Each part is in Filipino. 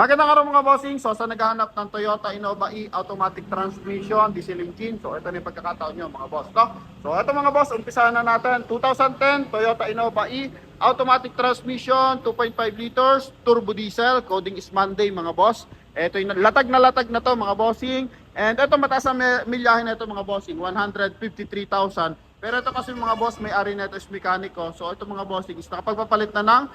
Magandang araw mga bossing. So sa naghahanap ng Toyota Innova E automatic transmission, diesel engine. So ito na yung pagkakataon nyo mga boss, no? So ito mga boss, umpisahan na natin. 2010 Toyota Innova E automatic transmission, 2.5 liters, turbo diesel, coding is Monday mga boss. Ito yung latag na to mga bossing. And ito mataas na milyahe na ito mga bossing, 153,000. Pero ito kasi mga boss, may-ari na ito is mekaniko. So ito mga bossing is nakapagpapalit na ng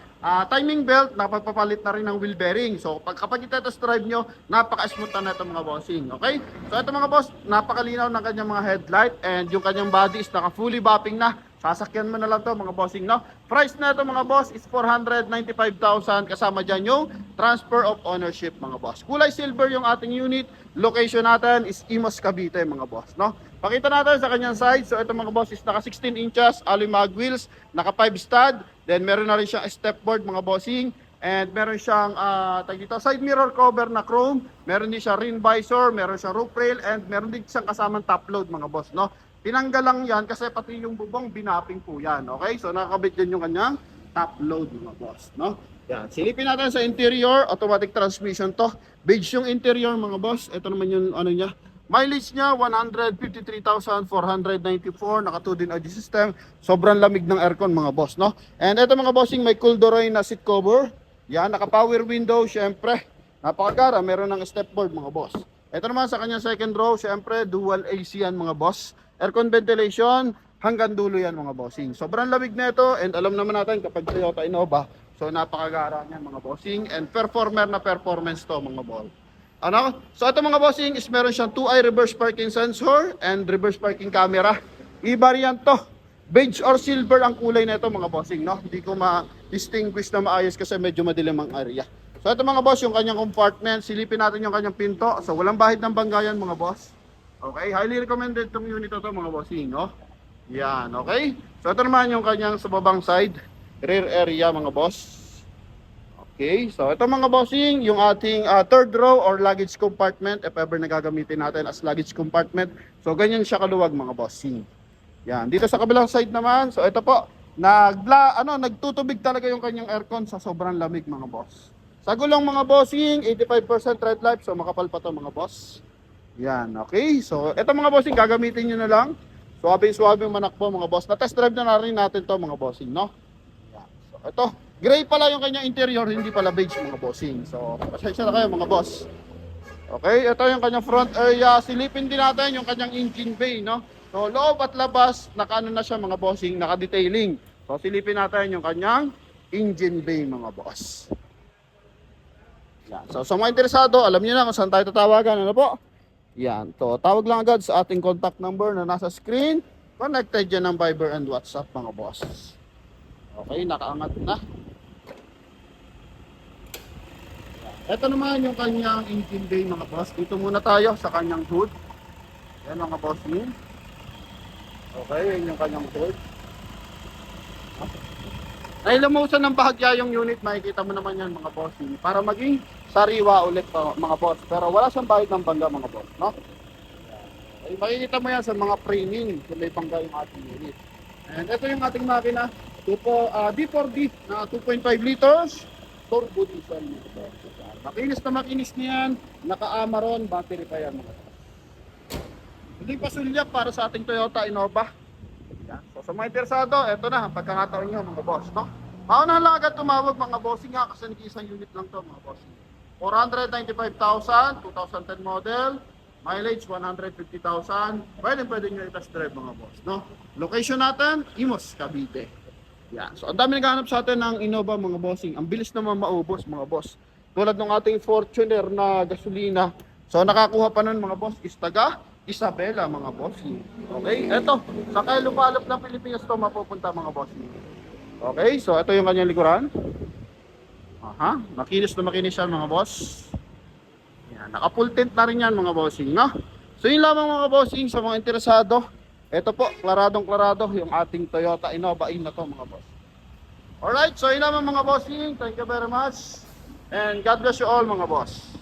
timing belt, nakapagpapalit na rin ng wheel bearing. So kapag ito drive nyo, napaka-smooth na ito mga bossing. Okay? So ito mga boss, napakalinaw ng kanyang mga headlight and yung kanyang body is naka-fully bapping na. Sasakyan mo na lang to mga bossing, no? Price na ito mga boss is 495,000 kasama dyan yung transfer of ownership mga boss. Kulay silver yung ating unit. Location natin is Imos, Cavite mga boss, no? Pakita natin sa kanyang side. So ito mga boss is naka 16 inches alloy mag wheels, naka 5 stud, then meron na rin siyang step board mga bossing, and meron siyang side mirror cover na chrome, meron din siya rim visor, meron siyang roof rail, and meron din siyang kasamang top load mga boss, no? Tinanggal lang yan kasi pati yung bubong binapping po yan, okay? So nakakabit din yung kanyang top load mga boss, no? Yan, silipin natin sa interior, automatic transmission to. Beige yung interior mga boss. Ito naman yung ano niya. Mileage niya 153,494, naka 2 din audio system. Sobrang lamig ng aircon mga boss, no? And ito mga bossing, may Cooldoray na seat cover. Yan, naka power window, syempre. Napakagara, meron ng step board mga boss. Ito naman sa kanya second row, syempre dual AC yan mga boss. Aircon ventilation, hanggang dulo yan mga bossing. Sobrang lamig na ito, and alam naman natin kapag Toyota Innova, so napakagara niyan mga bossing, and performer na performance to mga boss. Ano? So ito mga bossing is meron siyang 2-eye reverse parking sensor and reverse parking camera. I-variant to. Beige or silver ang kulay na ito mga bossing, no? Hindi ko ma-distinguish na maayos kasi medyo madilim ang area. So ito mga boss, yung kanyang compartment, silipin natin yung kanyang pinto. So walang bahid ng banggayan mga boss. Okay, highly recommended tong unit ito mga bossing, no? Yan, okay? So ito naman yung kanyang sa babang side, rear area mga boss. Okay, so ito mga bossing, yung ating third row or luggage compartment, if ever nagagamitin natin as luggage compartment. So ganyan siya kaluwag mga bossing. Yan, dito sa kabilang side naman, so ito po, nagtutubig talaga yung kanyang aircon sa sobrang lamig mga boss. Sa gulong mga bossing, 85% red light, so makapal pa to mga boss. Yan, okay. So, ito mga bossing, gagamitin nyo na lang. Suwabe-suwabe yung manakbo mga boss. Na-test drive na rin natin to mga bossing, no? Yan. So, ito. Gray pala yung kanyang interior, hindi pala beige mga bossing. So, pasensya na kayo mga boss. Okay, ito yung kanyang front area. Silipin din natin yung kanyang engine bay, no? So, loob at labas, naka-ano na siya mga bossing, naka-detailing. So, silipin natin yung kanyang engine bay mga boss. Yan. So, sa mga interesado, alam niyo na kung saan tayo tatawagan, ano po? Yan, to tawag lang agad sa ating contact number na nasa screen. Connected yan ng Viber and WhatsApp mga boss. Okay, nakaangat na. Ito naman yung kanyang engine bay mga boss. Dito muna tayo sa kanyang hood. Yan mga boss yun. Okay, yan yung kanyang hood. Nailamusan ng bahagya yung unit, makikita mo naman yan mga boss yun. Para maging sariwa ulit mga boss, pero wala siyang bahid ng bangga mga boss, no? Okay, makikita mo yan sa mga framing kung may bangga yung ating unit. And ito yung ating makina, D4D na 2.5 liters turbo diesel mga boss. Makinis na makinis niyan, naka-Amaron battery pa yan mga boss. Hindi pa sulyap para sa ating Toyota Innova. Yan. So sa mga interesado, ito na ang pagkakataon nyo mga boss, no? Maunahan lang agad tumawag mga bossing nga kasi nag-iisang unit lang to mga bossing. 495,000, 2010 model, mileage 150,000. Pwede nyo i-test drive mga boss, no? Location natin, Imos, Cavite. Yan. So ang dami naghahanap sa atin ng Innova mga bossing. Ang bilis naman maubos mga boss. Tulad ng ating Fortuner na gasolina. So nakakuha pa nun mga boss is taga Isabela mga bossing. Okay, eto, sa Lupalop ng Pilipinas to mapupunta mga bossing. Okay, so ito yung kanyang likuran. Aha, makinis na makinis yan mga boss. Yan, naka-full tint na rin yan mga bossing, no? So yun lamang mga bossing sa mga interesado. Ito po, klaradong-klarado yung ating Toyota Innova E na to mga boss. Alright, so yun lamang mga bossing. Thank you very much. And God bless you all mga boss.